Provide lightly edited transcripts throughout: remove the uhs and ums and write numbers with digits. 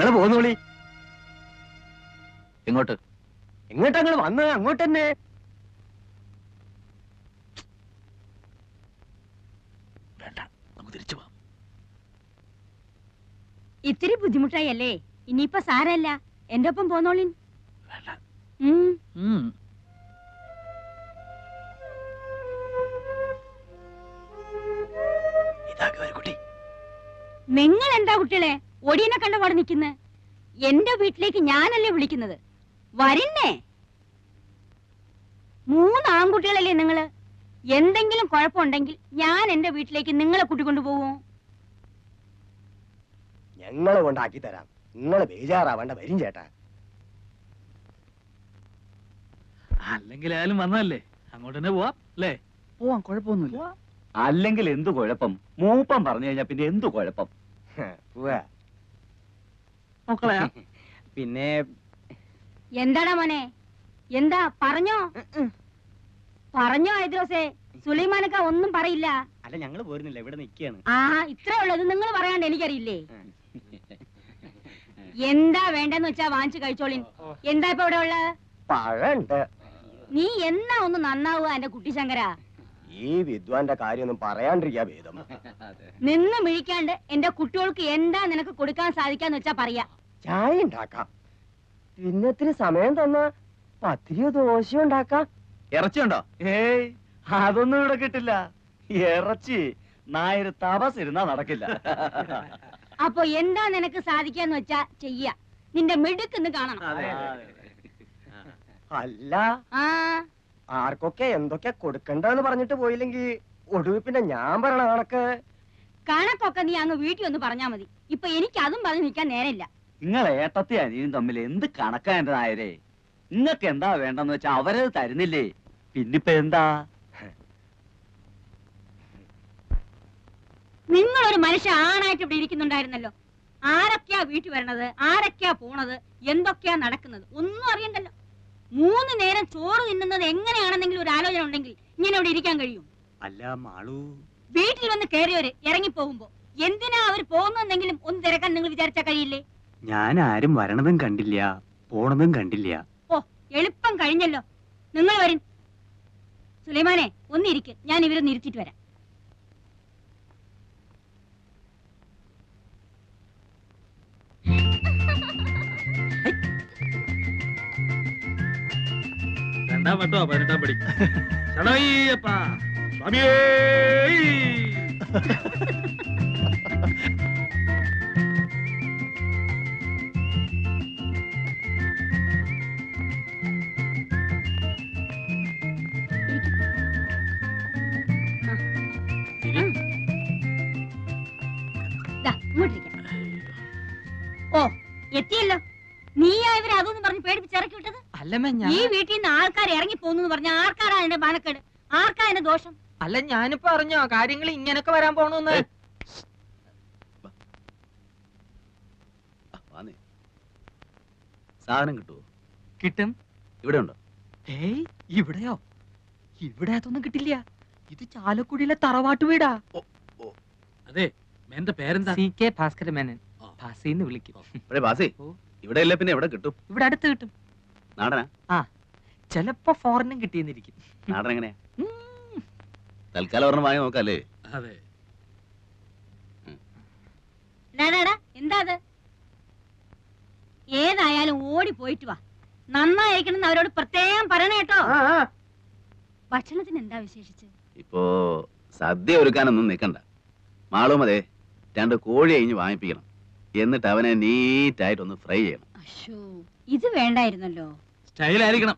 നിങ്ങള് പോന്നോളി. എങ്ങോട്ട്? എങ്ങോട്ടാ നിങ്ങൾ വന്നത്? അങ്ങോട്ട് തന്നെ. വേണ്ട, നമുക്ക് തിരിച്ചു പോവാം. ഇത്തിരി ബുദ്ധിമുട്ടായല്ലേ? ഇനിയിപ്പോ സാരല്ല, എന്റെ ഒപ്പം പോന്നോളിൻ. വേണ്ട. നിങ്ങൾ എന്താ കുട്ടികളെ ഒടിയനെ കണ്ടപാട് നിൽക്കുന്നത്? എന്റെ വീട്ടിലേക്ക് ഞാനല്ലേ വിളിക്കുന്നത്? വരിന്നേ. 3 ആൺകുട്ടികളല്ലേ നിങ്ങള്? എന്തെങ്കിലും കുഴപ്പമുണ്ടെങ്കിൽ ഞാൻ എന്റെ വീട്ടിലേക്ക് നിങ്ങളെ കൂട്ടിക്കൊണ്ടു പോവോ? ഞങ്ങളെ കൊണ്ടാക്കി തരാം. നിങ്ങള് ബേജാറാവേണ്ട, വരും ചേട്ടാ. അല്ലെങ്കിൽ ആയാലും വന്നതല്ലേ, അങ്ങോട്ട് തന്നെ പോവാം അല്ലേ? പോവാം, കുഴപ്പമൊന്നുമില്ല. അല്ലെങ്കിൽ എന്തു കുഴപ്പം? മൂപ്പം പറഞ്ഞു കഴിഞ്ഞാ പിന്നെ എന്തു കുഴപ്പം? മക്കളെ പിന്നെ എന്താടാ മോനെ? എന്താ പറഞ്ഞോ? പറഞ്ഞോ ഐദ്രോസേ? സുലൈമാനക്ക ഒന്നും പറയില്ല. അല്ല, ഞങ്ങള് പോരുന്നില്ല, ഇവിടെ നിൽക്കുകയാണ്. ആ, ഇത്രേ ഉള്ളത്. നിങ്ങൾ പറയാണ്ട് എനിക്കറിയില്ലേ? എന്താ വേണ്ടെന്ന് വെച്ചാ വാങ്ങിച്ചു കഴിച്ചോളിൻ. എന്താ ഇപ്പൊ ഇവിടെ ഉള്ളത്? പഴണ്ട്. നീ എന്നാ ഒന്ന് നന്നാവുക എന്റെ കുട്ടി ശങ്കര? ഈ വിദ്വാന്റെ കാര്യമൊന്നും പറയാണ്ടിരിക്കാ ഭേദം. നിന്ന് മിഴിക്കാണ്ട് എന്റെ കുട്ടികൾക്ക് എന്താ നിനക്ക് കൊടുക്കാൻ സാധിക്കാന്ന് വെച്ചാ പറയാ. ചായ ഉണ്ടാക്കാം, പിന്നെ ഇത്തിരി സമയം തന്നാ പത്തിരിയോ ദോശയോ ഉണ്ടാക്കാം. ഇറച്ചിയുണ്ടോ? ഏയ്, അതൊന്നും ഇവിടെ കിട്ടില്ല. ഇറച്ചി നായർ തപസ് ഇരുന്നാ നടക്കില്ല. അപ്പൊ എന്താ നിനക്ക് സാധിക്കാന്ന് വെച്ചാ ചെയ്യ. നിന്റെ മിടുക്കെന്ന് കാണണം. അല്ല, ആ, ആർക്കൊക്കെ എന്തൊക്കെ കൊടുക്കണ്ടെന്ന് പറഞ്ഞിട്ട് പോയില്ലെങ്കിൽ ഒടുവിൽ പിന്നെ ഞാൻ പറയണ കണക്ക്. കണക്കൊക്കെ നീ അങ്ങ് വീട്ടിൽ ഒന്ന് പറഞ്ഞാ മതി. ഇപ്പൊ എനിക്ക് അതും പറഞ്ഞു നിൽക്കാൻ നേരമില്ല. നിങ്ങൾ ഏട്ടത്തി അനിയും തമ്മിൽ എന്ത് കണക്കാ എന്റെ നായരെ? നിങ്ങൾക്ക് എന്താ വേണ്ടെന്ന് വെച്ചാ അവരത് തരുന്നില്ലേ? പിന്നിപ്പോ എന്താ? നിങ്ങളൊരു മനുഷ്യ ആണായിട്ട് ഇവിടെ ഇരിക്കുന്നുണ്ടായിരുന്നല്ലോ. ആരൊക്കെയാ വീട്ടിൽ വരണത്, ആരൊക്കെയാ പോണത്, എന്തൊക്കെയാ നടക്കുന്നത് ഒന്നും അറിയണ്ടല്ലോ. 3 നേരം ചോറ് തിന്നുന്നത് എങ്ങനെയാണെന്നെങ്കിലും ഒരു ആലോചന ഉണ്ടെങ്കിൽ ഇങ്ങനെ ഇവിടെ ഇരിക്കാൻ കഴിയും? അല്ല മാളു, വീട്ടിൽ വന്ന് കയറിയവര് ഇറങ്ങിപ്പോകുമ്പോ എന്തിനാ അവർ പോകുന്നെങ്കിലും ഒന്ന് തിരക്കാൻ നിങ്ങൾ വിചാരിച്ചാ കഴിയില്ലേ? ഞാൻ ആരും വരണതും കണ്ടില്ല, പോണതും കണ്ടില്ല. ഓ, എളുപ്പം കഴിഞ്ഞല്ലോ. നിങ്ങൾ വരും. സുലൈമാനെ, ഒന്നിരിക്ക്, ഞാൻ ഇവരൊന്ന് ഇരുത്തിട്ട് വരാം. രണ്ടാം വട്ടോ 18ആം പടി. ശരണയ്യപ്പാ സ്വാമിയേ. ഓ, എത്തിയല്ലോ. നീയാ ഇവരെ അതൊന്നും പറഞ്ഞ് പേടിപ്പിച്ചിറക്കി വിട്ടത്? ഈ വീട്ടിൽ നിന്ന് ആൾക്കാർ ഇറങ്ങി പോന്നു പറഞ്ഞ ആർക്കാരാ അതിന്റെ മാനക്കേട്? ആർക്കാ അതിന്റെ ദോഷം? അല്ല, ഞാനിപ്പോ അറിഞ്ഞോ കാര്യങ്ങൾ ഇങ്ങനൊക്കെ വരാൻ പോണെന്ന്? സാധനം കിട്ടുമോ? കിട്ടും. ഇവിടെ ഉണ്ടോ? ഏയ്, ഇവിടെയോ? ഇവിടെ അതൊന്നും കിട്ടില്ല. ഇത് ചാലക്കുടിയിലെ തറവാട്ടു വീടാ. അതെ, എന്റെ പേരെന്താ? CK ഭാസ്കര മേനൻ. ഭാസിന്ന് വിളിക്കും. ഇവിടെ ഇല്ല, പിന്നെ എവിടെ കിട്ടും? ഇവിടെ അടുത്ത് കിട്ടും. നാടനാ? ആ, ചിലപ്പോ ഫോറിനും കിട്ടിയെന്നിരിക്കും. നാടൻ എങ്ങനെയാ? തൽക്കാലം ഒരെണ്ണം വാങ്ങി നോക്കാല്ലേ? അതെ. എന്താ അത്? ഏതായാലും ഓടി പോയിട്ട് വാ. നന്നായിരിക്കണം അവരോട് പ്രത്യേകം പറയണ കേട്ടോ. ഭക്ഷണത്തിന് എന്താ വിശേഷിച്ച്? ഇപ്പോ സദ്യ ഒരുക്കാനൊന്നും നിൽക്കണ്ട. മാളും അതെ 2 കോഴി അഴിഞ്ഞ് വാങ്ങിപ്പിക്കണം. എന്നിട്ട് അവനെ നീറ്റായിട്ടൊന്ന് ഫ്രൈ ചെയ്യണം. അശ്ശോ, ഇത് വേണ്ടായിരുന്നല്ലോ. സ്റ്റൈലായിരിക്കണം.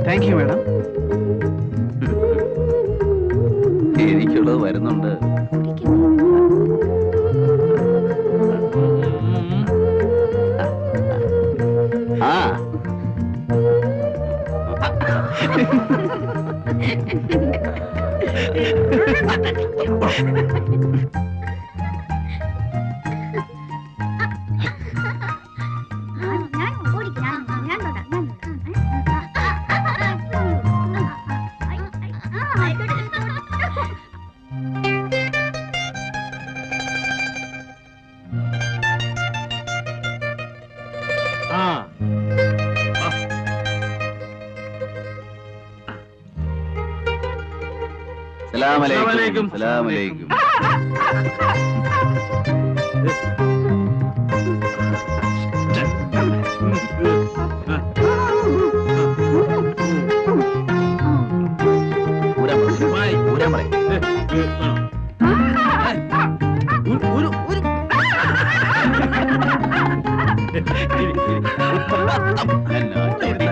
Thank you madam. എനിക്കുള്ളത് വരുന്നുണ്ട്. അസ്സലാമലൈക്കും. അസ്സലാമലൈക്കും. ഊരാൻ പറയും. എന്നാ ചവിട്ടി.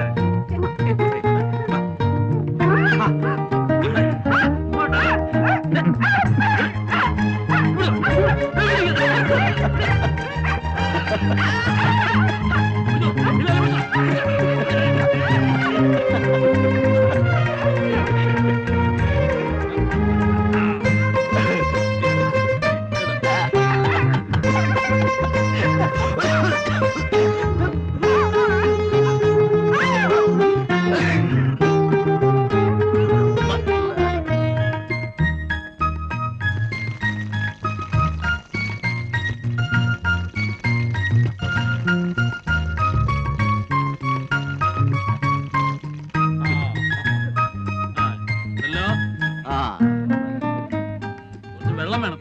ആ കുറച്ച് വെള്ളം വേണം.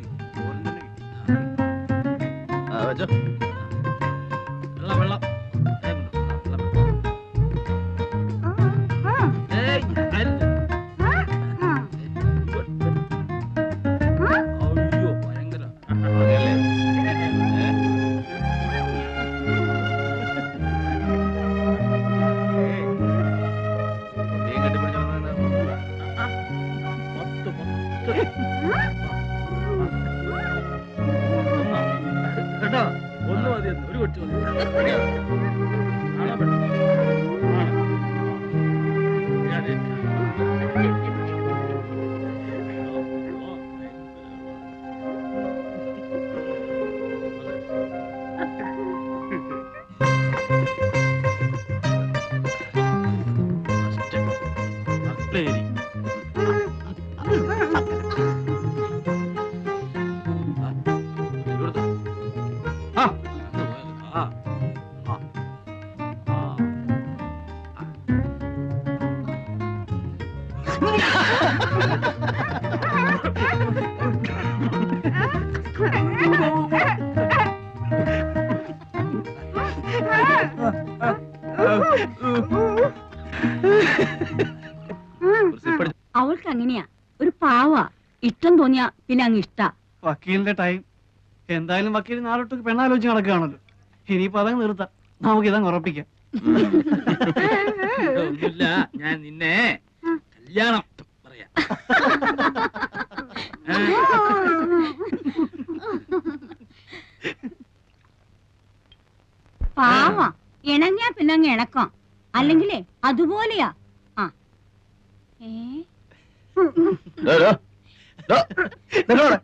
വെച്ചോ. വെള്ളം വെള്ളം. ഏയ്, അല്ല. അയ്യോ ഭയങ്കര. അങ്ങനെയല്ലേ? കുട്ടിയെ കെട്ടിപ്പിടിച്ചോ. കേട്ടോ, ഒന്ന് മതി, ഒരു കൊച്ചു മതി. ആണോ പെണ്ണോ? ആണ്. ഞാനേ. അവൾക്ക് അങ്ങനെയാ, ഒരു പാവാ. ഇഷ്ടം തോന്നിയാ പിന്നെ അങ്ങ് ഇഷ്ടാ. വക്കീലിന്റെ ടൈം എന്തായാലും വക്കീൽ നാളോട്ട് പെണ്ണാലോചിച്ച് നടക്കുകയാണല്ലോ. ഇനിയിപ്പോ അതങ്ങ് നിർത്താം, നമുക്ക് ഇതങ്ങ് ഉറപ്പിക്കാം. ഒന്നുമില്ല, ഞാൻ നിന്നെ കല്യാണം പറയാം. പാവാ, ഇണങ്ങിയാ പിന്നെ അങ്ങ് ഇണക്കാം. അല്ലെങ്കിലേ അതുപോലെയാ. ആ ഡോ, ഡോ. ഡോ. നിന്നോടെ.